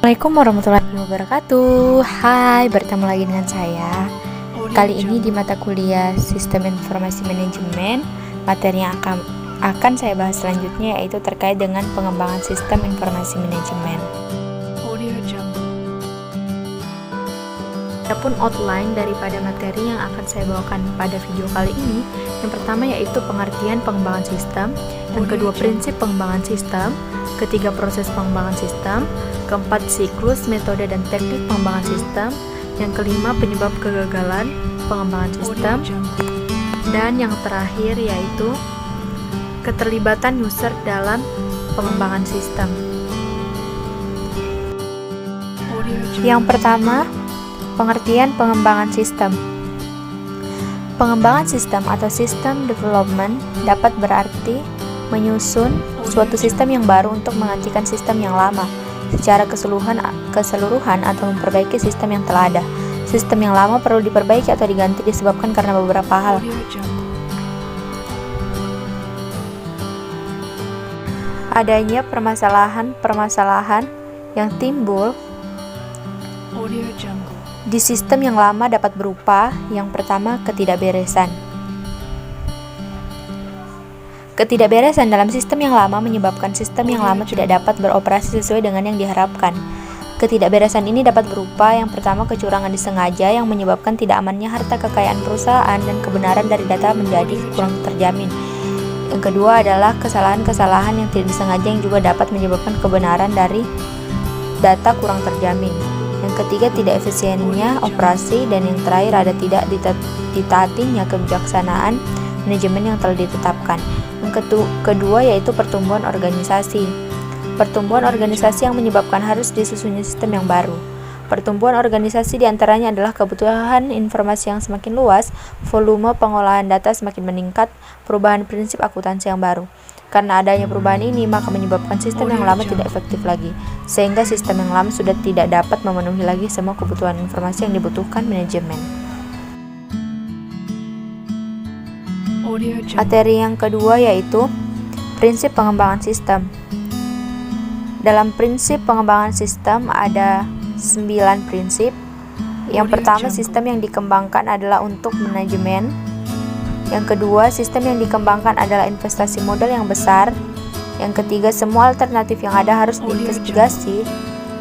Assalamualaikum warahmatullahi wabarakatuh. Hai, bertemu lagi dengan saya. Kali ini di mata kuliah Sistem Informasi Manajemen, materi yang akan saya bahas selanjutnya yaitu terkait dengan pengembangan Sistem Informasi Manajemen. Adapun outline daripada materi yang akan saya bawakan pada video kali ini, yang pertama yaitu pengertian pengembangan sistem, yang kedua prinsip pengembangan sistem, ketiga proses pengembangan sistem, keempat siklus, metode, dan teknik pengembangan sistem, yang kelima penyebab kegagalan pengembangan sistem, dan yang terakhir yaitu keterlibatan user dalam pengembangan sistem. Yang pertama, pengertian pengembangan sistem. Pengembangan sistem atau system development dapat berarti menyusun suatu sistem yang baru untuk menggantikan sistem yang lama secara keseluruhan atau memperbaiki sistem yang telah ada. Sistem yang lama perlu diperbaiki atau diganti disebabkan karena beberapa hal. Adanya permasalahan yang timbul di sistem yang lama dapat berupa, yang pertama, ketidakberesan. Ketidakberesan dalam sistem yang lama menyebabkan sistem yang lama tidak dapat beroperasi sesuai dengan yang diharapkan. Ketidakberesan ini dapat berupa, yang pertama, kecurangan disengaja yang menyebabkan tidak amannya harta kekayaan perusahaan dan kebenaran dari data menjadi kurang terjamin. Yang kedua adalah kesalahan-kesalahan yang tidak disengaja yang juga dapat menyebabkan kebenaran dari data kurang terjamin. Yang ketiga, tidak efisiennya operasi, dan yang terakhir ada tidak ditaatinya kebijaksanaan manajemen yang telah ditetapkan. Yang kedua yaitu pertumbuhan organisasi. Pertumbuhan organisasi yang menyebabkan harus disusunnya sistem yang baru. Pertumbuhan organisasi diantaranya adalah kebutuhan informasi yang semakin luas, volume pengolahan data semakin meningkat, perubahan prinsip akuntansi yang baru. Karena adanya perubahan ini, maka menyebabkan sistem yang lama tidak efektif lagi, sehingga sistem yang lama sudah tidak dapat memenuhi lagi semua kebutuhan informasi yang dibutuhkan manajemen. Materi yang kedua yaitu prinsip pengembangan sistem. Dalam prinsip pengembangan sistem ada 9 prinsip. Yang pertama, sistem yang dikembangkan adalah untuk manajemen. Yang kedua, sistem yang dikembangkan adalah investasi modal yang besar. Yang ketiga, semua alternatif yang ada harus diinvestigasi.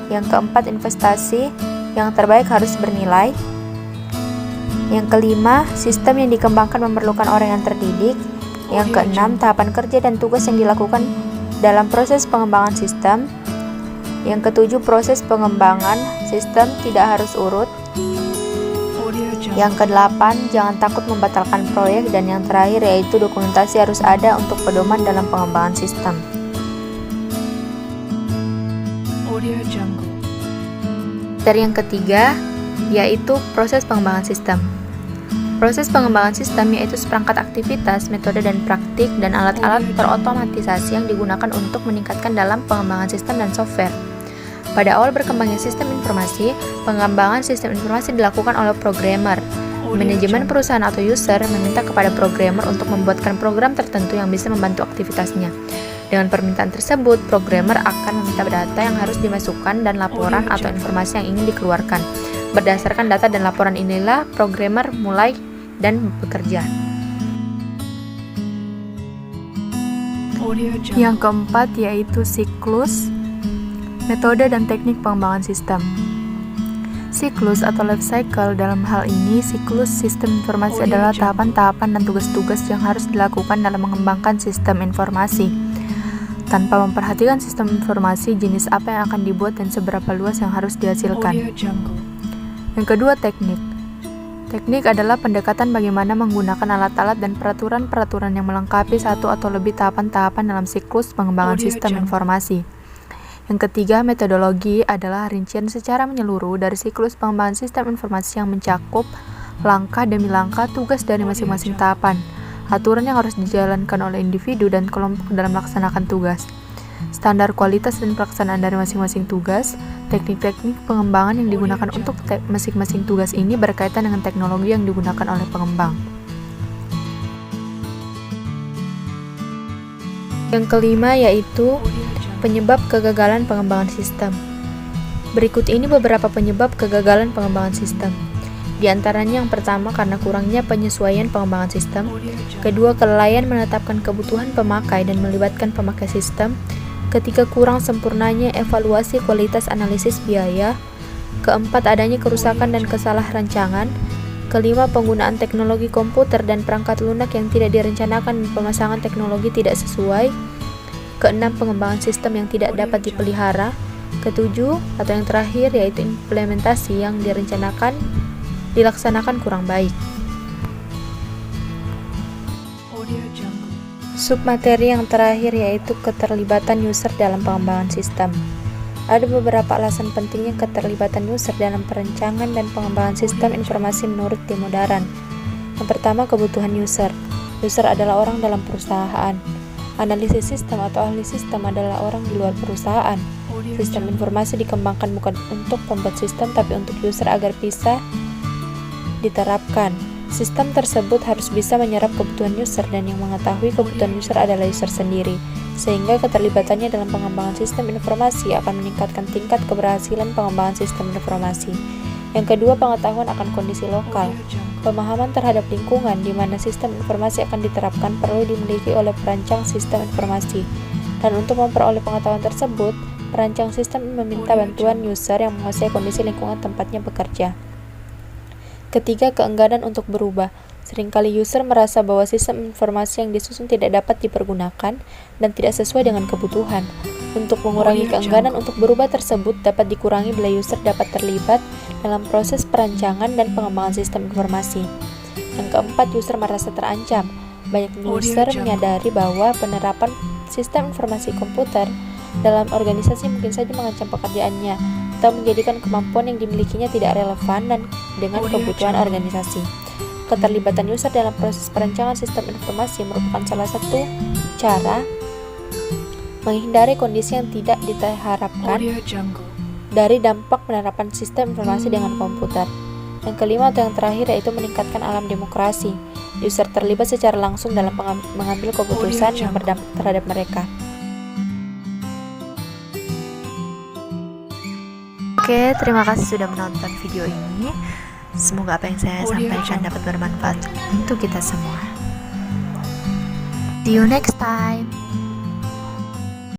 Yang keempat, investasi yang terbaik harus bernilai. Yang kelima, sistem yang dikembangkan memerlukan orang yang terdidik. Yang keenam, tahapan kerja dan tugas yang dilakukan dalam proses pengembangan sistem. Yang ketujuh, proses pengembangan sistem tidak harus urut. Yang kedelapan, jangan takut membatalkan proyek. Dan yang terakhir yaitu dokumentasi harus ada untuk pedoman dalam pengembangan sistem. Dari yang ketiga yaitu proses pengembangan sistem. Proses pengembangan sistem yaitu seperangkat aktivitas, metode dan praktik dan alat-alat terotomatisasi yang digunakan untuk meningkatkan dalam pengembangan sistem dan software. Pada awal berkembangnya sistem informasi, pengembangan sistem informasi dilakukan oleh programmer. Manajemen perusahaan atau user meminta kepada programmer untuk membuatkan program tertentu yang bisa membantu aktivitasnya. Dengan permintaan tersebut, programmer akan meminta data yang harus dimasukkan dan laporan atau informasi yang ingin dikeluarkan. Berdasarkan data dan laporan inilah, programmer mulai dan bekerja. Yang keempat yaitu siklus, metode dan teknik pengembangan sistem. Siklus atau life cycle, dalam hal ini siklus sistem informasi adalah tahapan-tahapan dan tugas-tugas yang harus dilakukan dalam mengembangkan sistem informasi. Tanpa memperhatikan sistem informasi, jenis apa yang akan dibuat dan seberapa luas yang harus dihasilkan. Yang kedua, teknik. Teknik adalah pendekatan bagaimana menggunakan alat-alat dan peraturan-peraturan yang melengkapi satu atau lebih tahapan-tahapan dalam siklus pengembangan sistem informasi. Yang ketiga, metodologi adalah rincian secara menyeluruh dari siklus pengembangan sistem informasi yang mencakup langkah demi langkah tugas dari masing-masing tahapan, aturan yang harus dijalankan oleh individu dan kelompok dalam melaksanakan tugas, standar kualitas dan pelaksanaan dari masing-masing tugas. Teknik-teknik pengembangan yang digunakan untuk masing-masing tugas ini berkaitan dengan teknologi yang digunakan oleh pengembang. Yang kelima yaitu penyebab kegagalan pengembangan sistem. Berikut ini beberapa penyebab kegagalan pengembangan sistem. Di antaranya yang pertama karena kurangnya penyesuaian pengembangan sistem, kedua kelalaian menetapkan kebutuhan pemakai dan melibatkan pemakai sistem, ketiga kurang sempurnanya evaluasi kualitas analisis biaya, keempat adanya kerusakan dan kesalah rancangan, kelima penggunaan teknologi komputer dan perangkat lunak yang tidak direncanakan dan pemasangan teknologi tidak sesuai, keenam pengembangan sistem yang tidak dapat dipelihara, ketujuh atau yang terakhir yaitu implementasi yang dilaksanakan kurang baik. Submateri yang terakhir yaitu keterlibatan user dalam pengembangan sistem. Ada beberapa alasan pentingnya keterlibatan user dalam perencanaan dan pengembangan sistem informasi menurut Timo Daran. Yang pertama, kebutuhan user. User adalah orang dalam perusahaan. Analisis sistem atau ahli sistem adalah orang di luar perusahaan. Sistem informasi dikembangkan bukan untuk pembuat sistem tapi untuk user agar bisa diterapkan. Sistem tersebut harus bisa menyerap kebutuhan user dan yang mengetahui kebutuhan user adalah user sendiri, sehingga keterlibatannya dalam pengembangan sistem informasi akan meningkatkan tingkat keberhasilan pengembangan sistem informasi. Yang kedua, pengetahuan akan kondisi lokal. Pemahaman terhadap lingkungan di mana sistem informasi akan diterapkan perlu dimiliki oleh perancang sistem informasi. Dan untuk memperoleh pengetahuan tersebut, perancang sistem meminta bantuan user yang menguasai kondisi lingkungan tempatnya bekerja. Ketiga, keengganan untuk berubah. Seringkali user merasa bahwa sistem informasi yang disusun tidak dapat dipergunakan dan tidak sesuai dengan kebutuhan. Untuk mengurangi keengganan untuk berubah tersebut dapat dikurangi bila user dapat terlibat dalam proses perancangan dan pengembangan sistem informasi. Yang keempat, user merasa terancam. Banyak user menyadari bahwa penerapan sistem informasi komputer dalam organisasi mungkin saja mengancam pekerjaannya atau menjadikan kemampuan yang dimilikinya tidak relevan dan dengan kebutuhan organisasi. Keterlibatan user dalam proses perancangan sistem informasi merupakan salah satu cara menghindari kondisi yang tidak diharapkan dari dampak penerapan sistem informasi dengan komputer. Yang kelima atau yang terakhir yaitu meningkatkan alam demokrasi. User terlibat secara langsung dalam mengambil keputusan yang berdampak terhadap mereka. Oke, terima kasih sudah menonton video ini. Semoga apa yang saya sampaikan dapat bermanfaat untuk kita semua. See you next time.